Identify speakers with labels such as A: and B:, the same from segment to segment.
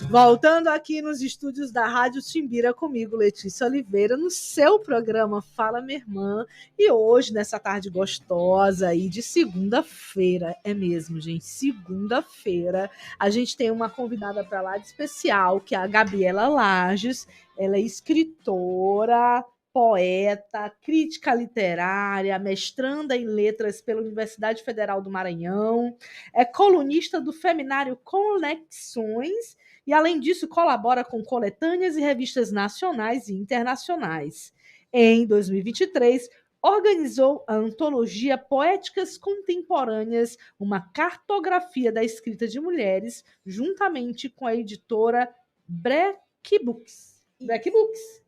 A: Voltando aqui nos estúdios da Rádio Timbira comigo, Letícia Oliveira, no seu programa Fala Minha Irmã. E hoje, nessa tarde gostosa aí de segunda-feira, é mesmo, gente, segunda-feira, a gente tem uma convidada para lá de especial, que é a Gabriela Lages. Ela é escritora, poeta, crítica literária, mestranda em letras pela Universidade Federal do Maranhão, é colunista do Feminário Conexões e, além disso, colabora com coletâneas e revistas nacionais e internacionais. Em 2023, organizou a antologia Poéticas Contemporâneas, uma cartografia da escrita de mulheres, juntamente com a editora Break Books. Break Books.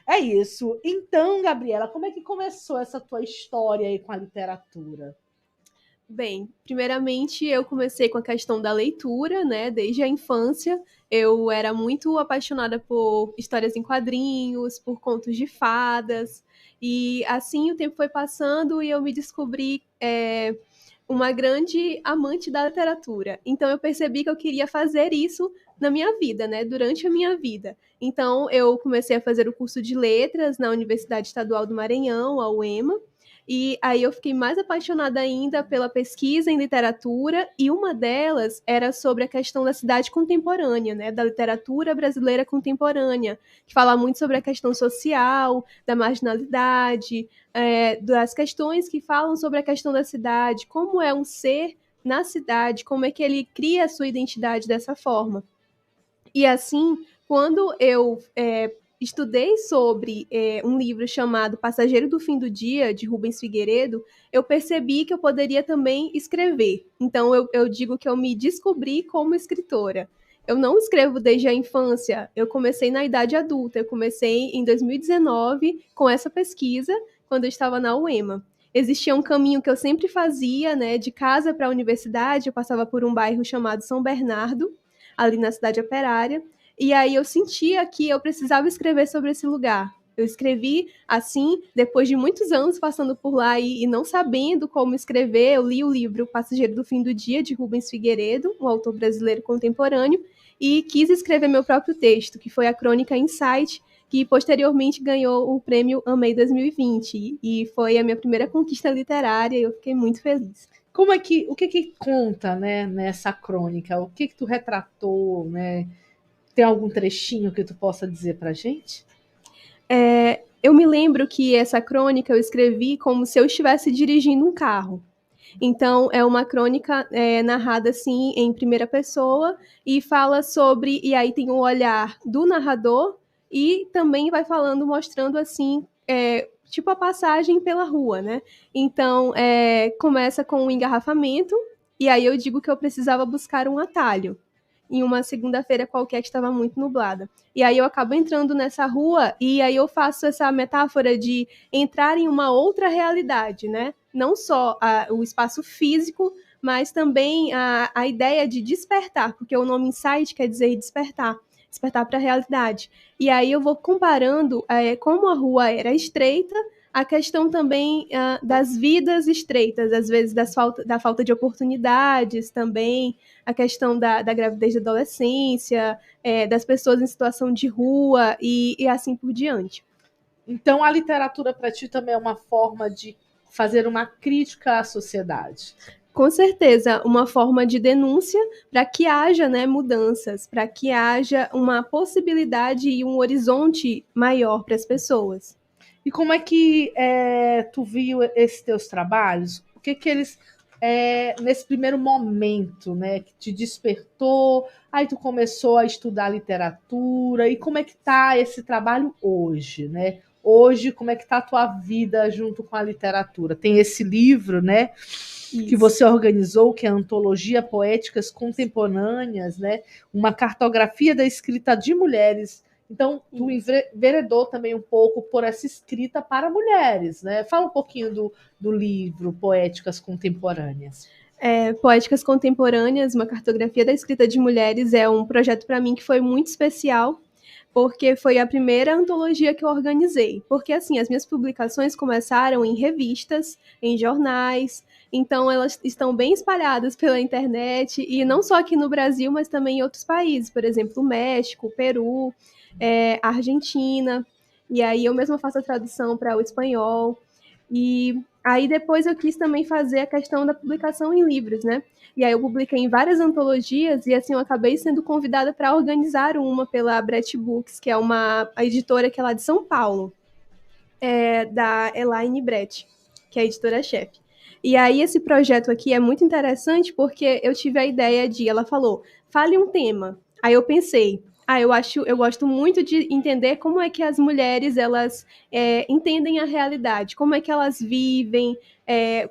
A: É isso. Então, Gabriela, como é que começou essa tua história aí com a literatura?
B: Bem, primeiramente eu comecei com a questão da leitura, né? Desde a infância, eu era muito apaixonada por histórias em quadrinhos, por contos de fadas, e assim o tempo foi passando e eu me descobri uma grande amante da literatura. Então eu percebi que eu queria fazer isso na minha vida, né? Durante a minha vida. Então eu comecei a fazer o curso de letras na Universidade Estadual do Maranhão, a UEMA. E aí eu fiquei mais apaixonada ainda pela pesquisa em literatura, e uma delas era sobre a questão da cidade contemporânea, né, da literatura brasileira contemporânea, que fala muito sobre a questão social, da marginalidade, das questões que falam sobre a questão da cidade, como é um ser na cidade, como é que ele cria a sua identidade dessa forma. E assim, quando eu estudei sobre um livro chamado Passageiro do Fim do Dia, de Rubens Figueiredo, eu percebi que eu poderia também escrever. Então, eu digo que eu me descobri como escritora. Eu não escrevo desde a infância, eu comecei na idade adulta, eu comecei em 2019 com essa pesquisa, quando eu estava na UEMA. Existia um caminho que eu sempre fazia, né, de casa para a universidade, eu passava por um bairro chamado São Bernardo, ali na cidade operária, e aí eu sentia que eu precisava escrever sobre esse lugar. Eu escrevi assim, depois de muitos anos passando por lá e não sabendo como escrever, eu li o livro Passageiro do Fim do Dia, de Rubens Figueiredo, um autor brasileiro contemporâneo, e quis escrever meu próprio texto, que foi a crônica Insight, que posteriormente ganhou o prêmio Amei 2020, e foi a minha primeira conquista literária, e eu fiquei muito feliz.
A: O que conta, né, nessa crônica? O que tu retratou, né? Tem algum trechinho que tu possa dizer pra gente?
B: Eu me lembro que essa crônica eu escrevi como se eu estivesse dirigindo um carro. Então, é uma crônica narrada, assim, em primeira pessoa, e fala sobre... E aí tem o olhar do narrador, e também vai falando, mostrando, assim, tipo a passagem pela rua, né? Então, começa com um engarrafamento, e aí eu digo que eu precisava buscar um atalho em uma segunda-feira qualquer que estava muito nublada. E aí eu acabo entrando nessa rua e aí eu faço essa metáfora de entrar em uma outra realidade, né? Não só o espaço físico, mas também a ideia de despertar, porque o nome insight quer dizer despertar, despertar para a realidade. E aí eu vou comparando como a rua era estreita, a questão também das vidas estreitas, às vezes da falta de oportunidades também, a questão da gravidez da adolescência, das pessoas em situação de rua e assim por diante.
A: Então, a literatura para ti também é uma forma de fazer uma crítica à sociedade.
B: Com certeza, uma forma de denúncia para que haja, né, mudanças, para que haja uma possibilidade e um horizonte maior para as pessoas.
A: E como é que tu viu esses teus trabalhos? O que eles, nesse primeiro momento, né, que te despertou, aí tu começou a estudar literatura, e como é que está esse trabalho hoje, né? Hoje, como é que está a tua vida junto com a literatura? Tem esse livro, né, que você organizou, que é a Antologia Poéticas Contemporâneas, né? Uma cartografia da escrita de mulheres. Então, tu enveredou também um pouco por essa escrita para mulheres, né? Fala um pouquinho do livro Poéticas Contemporâneas.
B: Poéticas Contemporâneas, uma cartografia da escrita de mulheres, é um projeto para mim que foi muito especial, porque foi a primeira antologia que eu organizei. Porque, assim, as minhas publicações começaram em revistas, em jornais, então elas estão bem espalhadas pela internet, e não só aqui no Brasil, mas também em outros países, por exemplo, o México, o Peru, a Argentina, e aí eu mesma faço a tradução para o espanhol, e aí depois eu quis também fazer a questão da publicação em livros, né? E aí eu publiquei em várias antologias e assim eu acabei sendo convidada para organizar uma pela Brett Books, que é a editora que é lá de São Paulo, da Elaine Brett, que é a editora-chefe. E aí esse projeto aqui é muito interessante porque eu tive a ideia ela falou, fale um tema. Aí eu pensei, eu gosto muito de entender como é que as mulheres, elas entendem a realidade, como é que elas vivem,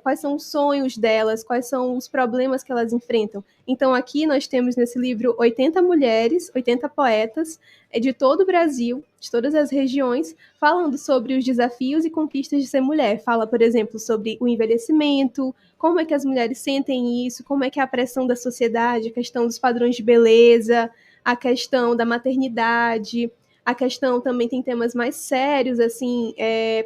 B: quais são os sonhos delas, quais são os problemas que elas enfrentam. Então aqui nós temos nesse livro 80 mulheres, 80 poetas, de todo o Brasil, de todas as regiões, falando sobre os desafios e conquistas de ser mulher. Fala, por exemplo, sobre o envelhecimento, como é que as mulheres sentem isso, como é que é a pressão da sociedade, a questão dos padrões de beleza, a questão da maternidade, a questão também tem temas mais sérios, assim,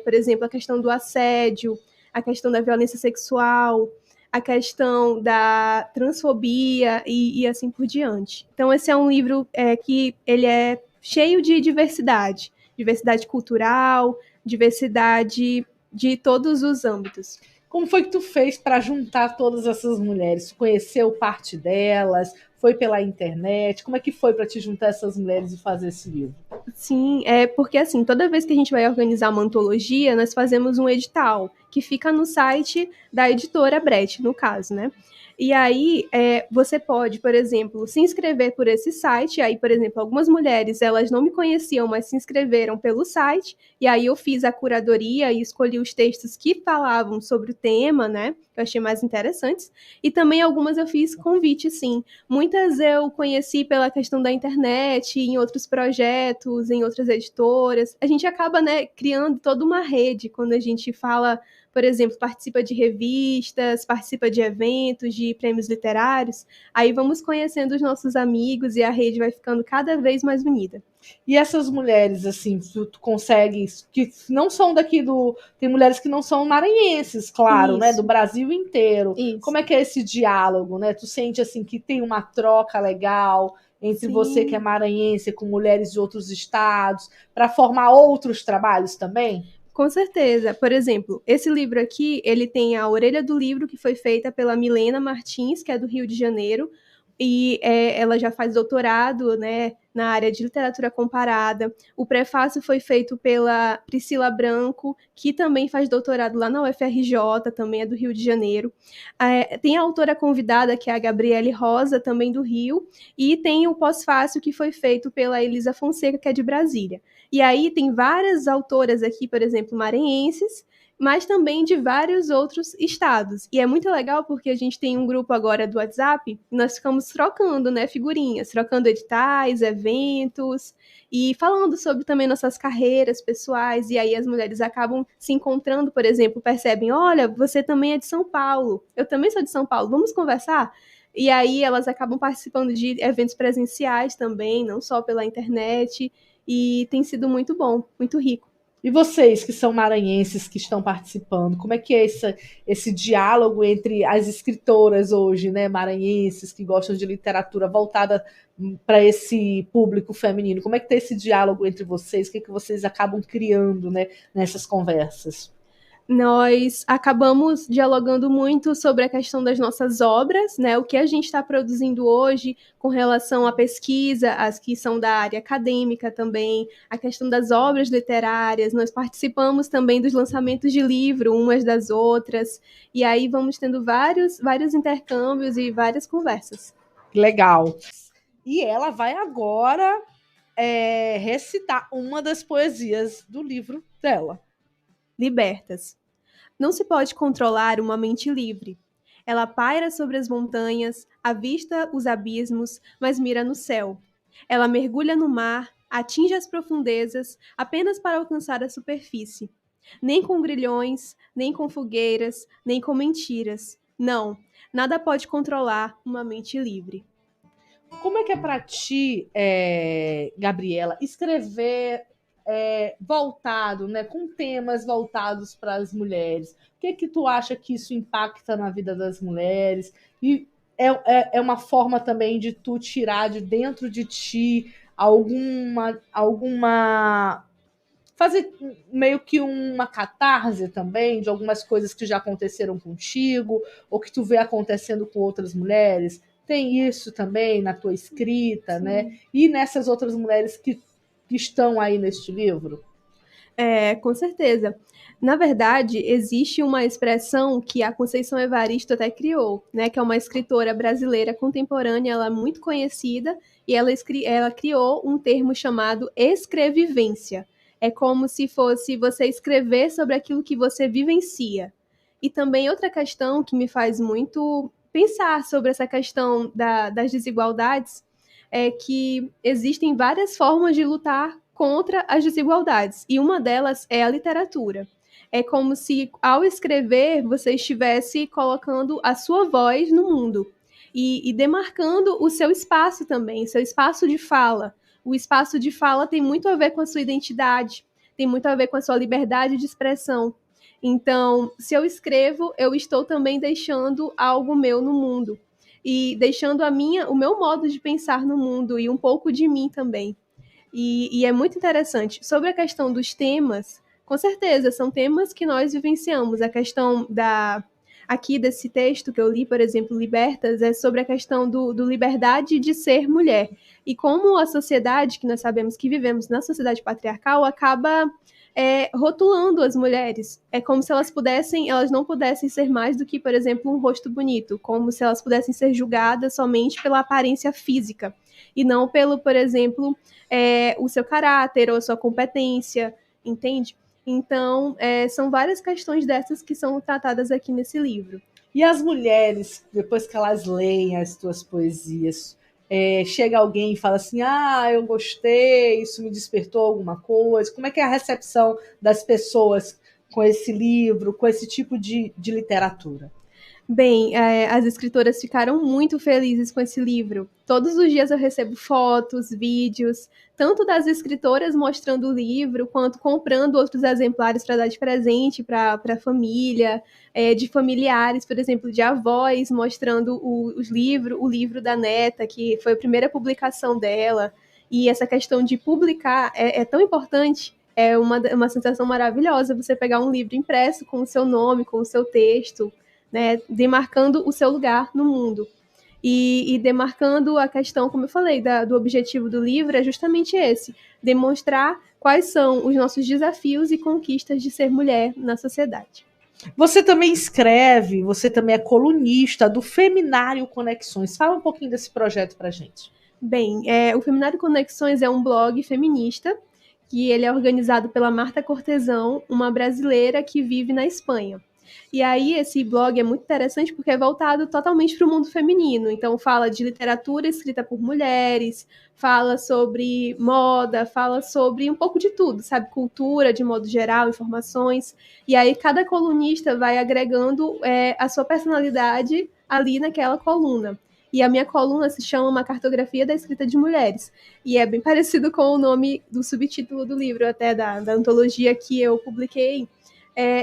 B: por exemplo, a questão do assédio, a questão da violência sexual, a questão da transfobia e assim por diante. Então, esse é um livro que ele é cheio de diversidade, diversidade cultural, diversidade de todos os âmbitos.
A: Como foi que tu fez para juntar todas essas mulheres? Tu conheceu parte delas? Foi pela internet? Como é que foi para te juntar essas mulheres e fazer esse livro?
B: Sim, porque assim, toda vez que a gente vai organizar uma antologia, nós fazemos um edital, que fica no site da editora Brett, no caso, né? E aí, você pode, por exemplo, se inscrever por esse site. Aí, por exemplo, algumas mulheres, elas não me conheciam, mas se inscreveram pelo site. E aí eu fiz a curadoria e escolhi os textos que falavam sobre o tema, né? Que eu achei mais interessantes. E também algumas eu fiz convite, sim. Muitas eu conheci pela questão da internet, em outros projetos, em outras editoras. A gente acaba, né, criando toda uma rede quando a gente fala, por exemplo, participa de revistas, participa de eventos, de prêmios literários. Aí vamos conhecendo os nossos amigos e a rede vai ficando cada vez mais unida.
A: E essas mulheres, assim, tu consegue, que não são daqui do... Tem mulheres que não são maranhenses, claro, né? Do Brasil inteiro.
B: Isso.
A: Como é que é esse diálogo, né? Tu sente, assim, que tem uma troca legal entre você que é maranhense com mulheres de outros estados, para formar outros trabalhos também?
B: Com certeza. Por exemplo, esse livro aqui, ele tem a orelha do livro, que foi feita pela Milena Martins, que é do Rio de Janeiro, e ela já faz doutorado, né, na área de literatura comparada. O prefácio foi feito pela Priscila Branco, que também faz doutorado lá na UFRJ, também é do Rio de Janeiro. Tem a autora convidada, que é a Gabriele Rosa, também do Rio, e tem o pós-fácio, que foi feito pela Elisa Fonseca, que é de Brasília. E aí tem várias autoras aqui, por exemplo, maranhenses, mas também de vários outros estados. E é muito legal porque a gente tem um grupo agora do WhatsApp, e nós ficamos trocando, né, figurinhas, trocando editais, eventos, e falando sobre também nossas carreiras pessoais. E aí as mulheres acabam se encontrando, por exemplo, percebem, olha, você também é de São Paulo, eu também sou de São Paulo, vamos conversar? E aí elas acabam participando de eventos presenciais também, não só pela internet, e tem sido muito bom, muito rico.
A: E vocês que são maranhenses que estão participando, como é que é esse diálogo entre as escritoras hoje, né, maranhenses que gostam de literatura voltada para esse público feminino? Como é que está esse diálogo entre vocês? O que é que vocês acabam criando, né, nessas conversas?
B: Nós acabamos dialogando muito sobre a questão das nossas obras, né? O que a gente está produzindo hoje com relação à pesquisa, as que são da área acadêmica também, a questão das obras literárias. Nós participamos também dos lançamentos de livro, umas das outras, e aí vamos tendo vários intercâmbios e várias conversas.
A: Legal. E ela vai agora recitar uma das poesias do livro dela.
B: Libertas. Não se pode controlar uma mente livre. Ela paira sobre as montanhas, avista os abismos, mas mira no céu. Ela mergulha no mar, atinge as profundezas, apenas para alcançar a superfície. Nem com grilhões, nem com fogueiras, nem com mentiras. Não, nada pode controlar uma mente livre.
A: Como é que é para ti, Gabriela, escrever voltado, né, com temas voltados para as mulheres? O que é que tu acha que isso impacta na vida das mulheres? E é uma forma também de tu tirar de dentro de ti alguma fazer meio que uma catarse também de algumas coisas que já aconteceram contigo ou que tu vê acontecendo com outras mulheres. Tem isso também na tua escrita,
B: Sim.
A: né? E nessas outras mulheres que estão aí neste livro?
B: Com certeza. Na verdade, existe uma expressão que a Conceição Evaristo até criou, né, que é uma escritora brasileira contemporânea, ela é muito conhecida, e ela criou um termo chamado escrevivência. É como se fosse você escrever sobre aquilo que você vivencia. E também outra questão que me faz muito pensar sobre essa questão das desigualdades é que existem várias formas de lutar contra as desigualdades, e uma delas é a literatura. É como se, ao escrever, você estivesse colocando a sua voz no mundo e demarcando o seu espaço também, seu espaço de fala. O espaço de fala tem muito a ver com a sua identidade, tem muito a ver com a sua liberdade de expressão. Então, se eu escrevo, eu estou também deixando algo meu no mundo e deixando o meu modo de pensar no mundo e um pouco de mim também. E é muito interessante. Sobre a questão dos temas, com certeza, são temas que nós vivenciamos. A questão aqui desse texto que eu li, por exemplo, Libertas, é sobre a questão do liberdade de ser mulher. E como a sociedade, que nós sabemos que vivemos na sociedade patriarcal, acaba rotulando as mulheres. É como se elas não pudessem ser mais do que, por exemplo, um rosto bonito, como se elas pudessem ser julgadas somente pela aparência física, e não pelo, por exemplo, o seu caráter ou a sua competência, entende? Então, são várias questões dessas que são tratadas aqui nesse livro.
A: E as mulheres, depois que elas leem as tuas poesias, chega alguém e fala assim: ah, eu gostei, isso me despertou alguma coisa. Como é que é a recepção das pessoas com esse livro, com esse tipo de literatura?
B: Bem, as escritoras ficaram muito felizes com esse livro. Todos os dias eu recebo fotos, vídeos, tanto das escritoras mostrando o livro, quanto comprando outros exemplares para dar de presente para a família, de familiares, por exemplo, de avós, mostrando o livro da neta, que foi a primeira publicação dela. E essa questão de publicar é tão importante. É uma sensação maravilhosa você pegar um livro impresso com o seu nome, com o seu texto, né, demarcando o seu lugar no mundo. E demarcando a questão, como eu falei, do objetivo do livro é justamente esse: demonstrar quais são os nossos desafios e conquistas de ser mulher na sociedade.
A: Você também escreve, você também é colunista do Feminário Conexões. Fala um pouquinho desse projeto para a gente.
B: Bem, o Feminário Conexões é um blog feminista que ele é organizado pela Marta Cortesão, uma brasileira que vive na Espanha. E aí esse blog é muito interessante porque é voltado totalmente para o mundo feminino. Então fala de literatura escrita por mulheres, fala sobre moda, fala sobre um pouco de tudo, sabe? Cultura de modo geral, informações. E aí cada colunista vai agregando a sua personalidade ali naquela coluna. E a minha coluna se chama Uma Cartografia da Escrita de Mulheres. E é bem parecido com o nome do subtítulo do livro, até da antologia que eu publiquei.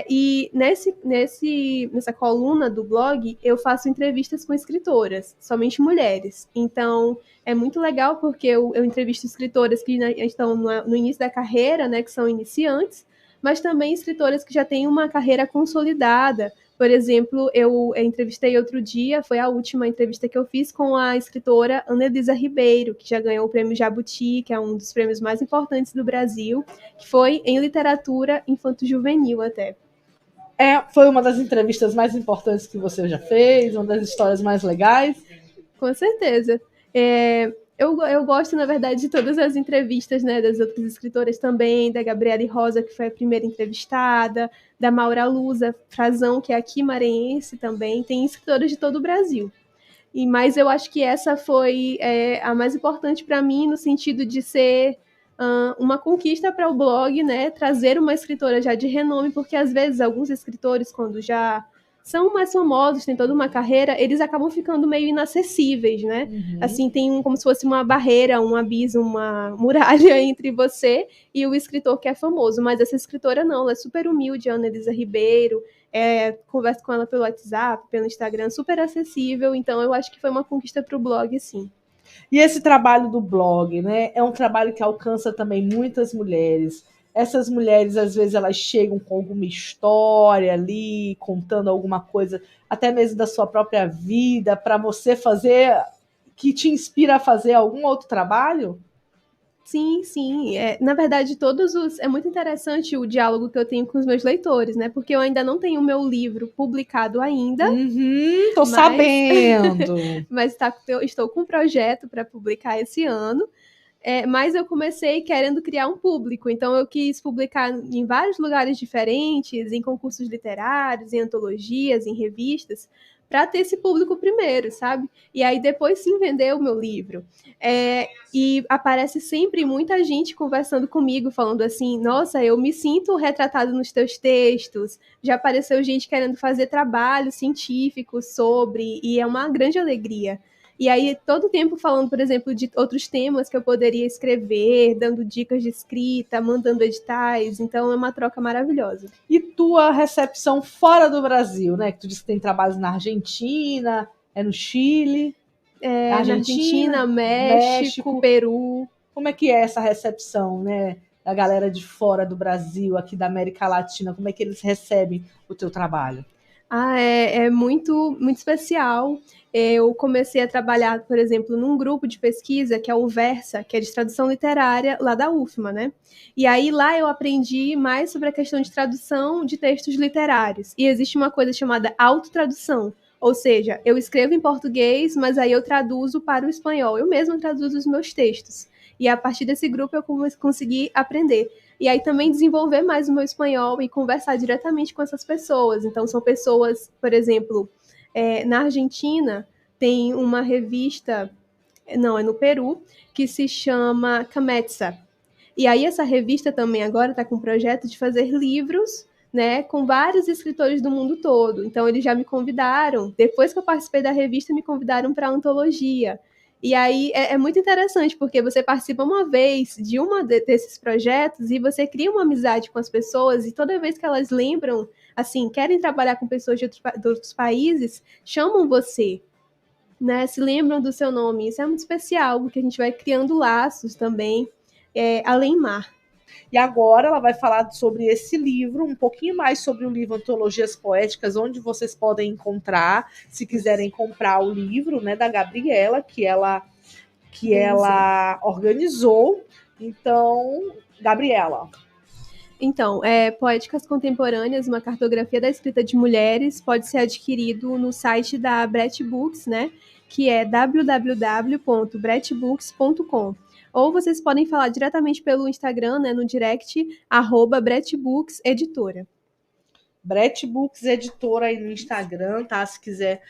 B: E nessa coluna do blog, eu faço entrevistas com escritoras, somente mulheres. Então, é muito legal porque eu entrevisto escritoras que estão no início da carreira, né, que são iniciantes, mas também escritoras que já têm uma carreira consolidada. Por exemplo, eu entrevistei outro dia, foi a última entrevista que eu fiz com a escritora Ana Elisa Ribeiro, que já ganhou o prêmio Jabuti, que é um dos prêmios mais importantes do Brasil, que foi em literatura infanto-juvenil até.
A: Foi uma das entrevistas mais importantes que você já fez, uma das histórias mais legais.
B: Com certeza. Eu gosto, na verdade, de todas as entrevistas, né, das outras escritoras também, da Gabriele Rosa, que foi a primeira entrevistada, da Maura Lusa Frazão, que é aqui maranhense também, tem escritoras de todo o Brasil. Mas eu acho que essa foi a mais importante para mim, no sentido de ser uma conquista para o blog, né, trazer uma escritora já de renome, porque às vezes alguns escritores, quando já são mais famosos, têm toda uma carreira, eles acabam ficando meio inacessíveis, né? Assim, tem como se fosse uma barreira, um abismo, uma muralha entre você e o escritor que é famoso. Mas essa escritora não, ela é super humilde, Ana Elisa Ribeiro, converso com ela pelo WhatsApp, pelo Instagram, super acessível. Então, eu acho que foi uma conquista para o blog, sim.
A: E esse trabalho do blog, né, é um trabalho que alcança também muitas mulheres. Essas mulheres, às vezes, elas chegam com alguma história ali, contando alguma coisa, até mesmo da sua própria vida, para você fazer, que te inspira a fazer algum outro trabalho?
B: Sim, sim. Na verdade, é muito interessante o diálogo que eu tenho com os meus leitores, né? Porque eu ainda não tenho o meu livro publicado ainda.
A: Tô sabendo.
B: Mas estou com um projeto para publicar esse ano. Mas eu comecei querendo criar um público, então eu quis publicar em vários lugares diferentes, em concursos literários, em antologias, em revistas, para ter esse público primeiro, sabe? E aí depois sim vender o meu livro. E aparece sempre muita gente conversando comigo, falando assim: nossa, eu me sinto retratado nos teus textos. Já apareceu gente querendo fazer trabalho científico sobre, e é uma grande alegria. E aí, todo tempo falando, por exemplo, de outros temas que eu poderia escrever, dando dicas de escrita, mandando editais. Então, é uma troca maravilhosa.
A: E tua recepção fora do Brasil, né? Que tu disse que tem trabalhos na Argentina, no Chile.
B: Na Argentina, México, Peru.
A: Como é que é essa recepção, né? Da galera de fora do Brasil, aqui da América Latina, como é que eles recebem o teu trabalho?
B: É muito, muito especial. Eu comecei a trabalhar, por exemplo, num grupo de pesquisa que é o Versa, que é de tradução literária lá da UFMA, né? E aí lá eu aprendi mais sobre a questão de tradução de textos literários. E existe uma coisa chamada autotradução, ou seja, eu escrevo em português, mas aí eu traduzo para o espanhol. Eu mesma traduzo os meus textos. E a partir desse grupo eu consegui aprender. E aí também desenvolver mais o meu espanhol e conversar diretamente com essas pessoas. Então, são pessoas, por exemplo, na Argentina tem uma revista, não, é no Peru, que se chama Cametza. E aí essa revista também agora está com um projeto de fazer livros, né, com vários escritores do mundo todo. Então, eles já me convidaram, depois que eu participei da revista, me convidaram para a antologia. E aí é muito interessante, porque você participa uma vez de desses projetos e você cria uma amizade com as pessoas, e toda vez que elas lembram, assim, querem trabalhar com pessoas de outros países, chamam você, né? Se lembram do seu nome. Isso é muito especial, porque a gente vai criando laços também, além mar.
A: E agora ela vai falar sobre esse livro, um pouquinho mais sobre o livro Antologias Poéticas, onde vocês podem encontrar, se quiserem comprar o livro, né, da Gabriela, que ela organizou. Então, Gabriela.
B: Então, Poéticas Contemporâneas, uma cartografia da escrita de mulheres, pode ser adquirido no site da Brett Books, né, que é www.brettbooks.com. Ou vocês podem falar diretamente pelo Instagram, né, no direct, @brettbookseditora.
A: Brett Books Editora aí no Instagram, tá? Se quiser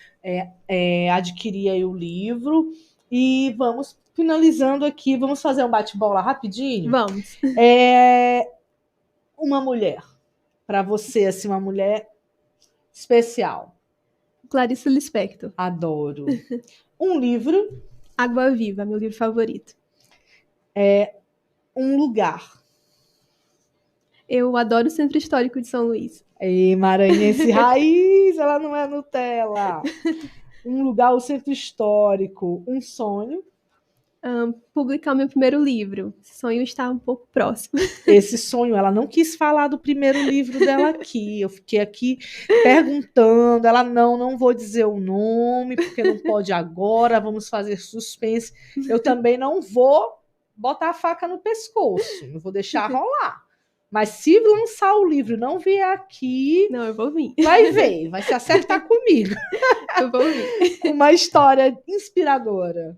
A: adquirir aí o livro. E vamos finalizando aqui, vamos fazer um bate-bola rapidinho?
B: Vamos.
A: Uma mulher, para você, assim, uma mulher especial.
B: Clarice Lispector.
A: Adoro. Um livro.
B: Água Viva, meu livro favorito.
A: Um lugar.
B: Eu adoro o Centro Histórico de São Luís.
A: Ei, maranhense raiz, ela não é Nutella. Um lugar, o Centro Histórico. Um sonho.
B: Publicar o meu primeiro livro. Esse sonho está um pouco próximo.
A: Esse sonho, ela não quis falar do primeiro livro dela aqui. Eu fiquei aqui perguntando. Ela, não vou dizer o nome, porque não pode agora, vamos fazer suspense. Eu também não vou botar a faca no pescoço, eu vou deixar rolar. Mas se lançar o livro e não vier aqui...
B: Não, eu vou vir.
A: Vai ver, vai se acertar comigo.
B: Eu vou vir.
A: Uma história inspiradora.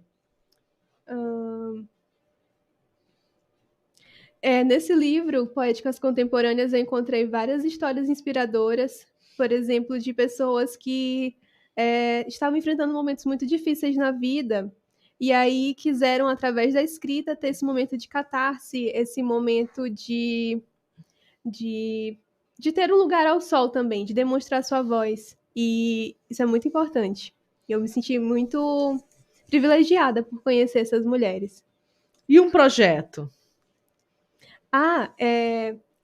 B: Nesse livro, Poéticas Contemporâneas, eu encontrei várias histórias inspiradoras, por exemplo, de pessoas que estavam enfrentando momentos muito difíceis na vida, e aí quiseram, através da escrita, ter esse momento de catarse, esse momento de ter um lugar ao sol também, de demonstrar sua voz. E isso é muito importante. Eu me senti muito privilegiada por conhecer essas mulheres.
A: E um projeto?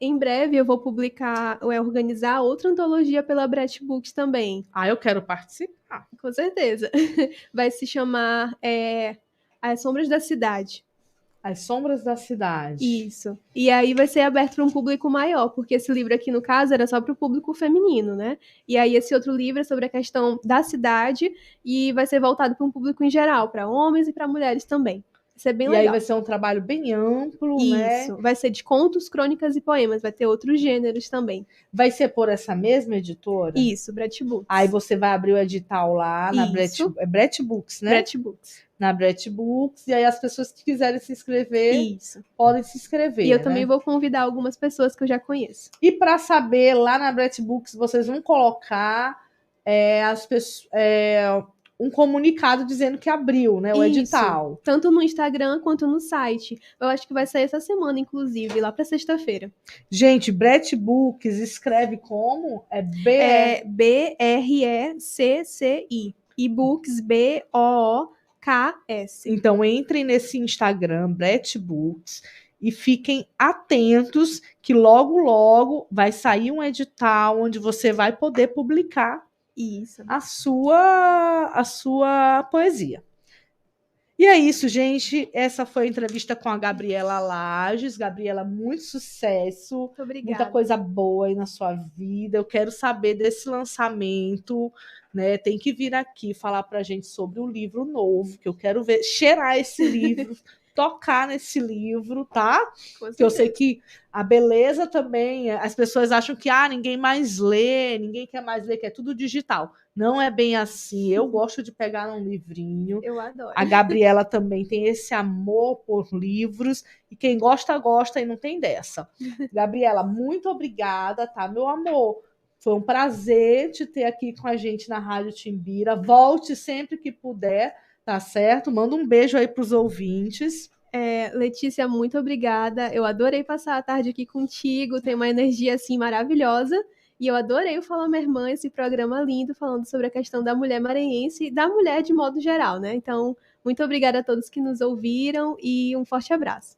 B: Em breve eu vou publicar, ou organizar outra antologia pela Brett Books também.
A: Ah, eu quero participar.
B: Com certeza. Vai se chamar As Sombras da Cidade.
A: As Sombras da Cidade.
B: Isso. E aí vai ser aberto para um público maior, porque esse livro aqui, no caso, era só para o público feminino, né? E aí esse outro livro é sobre a questão da cidade e vai ser voltado para um público em geral, para homens e para mulheres também. Vai ser bem
A: E
B: legal.
A: aí vai ser um trabalho bem amplo, né?
B: Isso. Vai ser de contos, crônicas e poemas. Vai ter outros gêneros também.
A: Vai ser por essa mesma editora?
B: Isso, Brett Books.
A: Aí você vai abrir o edital lá na Brett Books, né?
B: Brett Books.
A: Na Brett Books, e aí as pessoas que quiserem se inscrever podem se inscrever.
B: E eu também vou convidar algumas pessoas que eu já conheço.
A: E para saber, lá na Brett Books, vocês vão colocar um comunicado dizendo que abriu, né? O edital.
B: Tanto no Instagram quanto no site. Eu acho que vai sair essa semana, inclusive, lá para sexta-feira.
A: Gente, Brett Books escreve como?
B: B-R-E-C-C-I. E Books, B-O-O-K-S.
A: Então, entrem nesse Instagram, Brett Books, e fiquem atentos que logo, logo vai sair um edital onde você vai poder publicar a sua poesia. E é isso, gente. Essa foi a entrevista com a Gabriela Lages. Gabriela, muito sucesso.
B: Muito obrigada.
A: Muita coisa boa aí na sua vida. Eu quero saber desse lançamento, né? Tem que vir aqui falar pra gente sobre o livro novo, que eu quero ver, cheirar esse livro, tocar nesse livro, tá? Porque eu sei que a beleza também, as pessoas acham que ninguém mais lê, ninguém quer mais ler, que é tudo digital. Não é bem assim. Eu gosto de pegar um livrinho.
B: Eu adoro.
A: A Gabriela também tem esse amor por livros. E quem gosta, gosta e não tem dessa. Gabriela, muito obrigada, tá, meu amor? Foi um prazer te ter aqui com a gente na Rádio Timbira. Volte sempre que puder, tá certo? Manda um beijo aí para os ouvintes.
B: Letícia, muito obrigada. Eu adorei passar a tarde aqui contigo. Tem uma energia assim maravilhosa. E eu adorei o Fala Minha Irmã, esse programa lindo, falando sobre a questão da mulher maranhense e da mulher de modo geral, né? Então, muito obrigada a todos que nos ouviram e um forte abraço.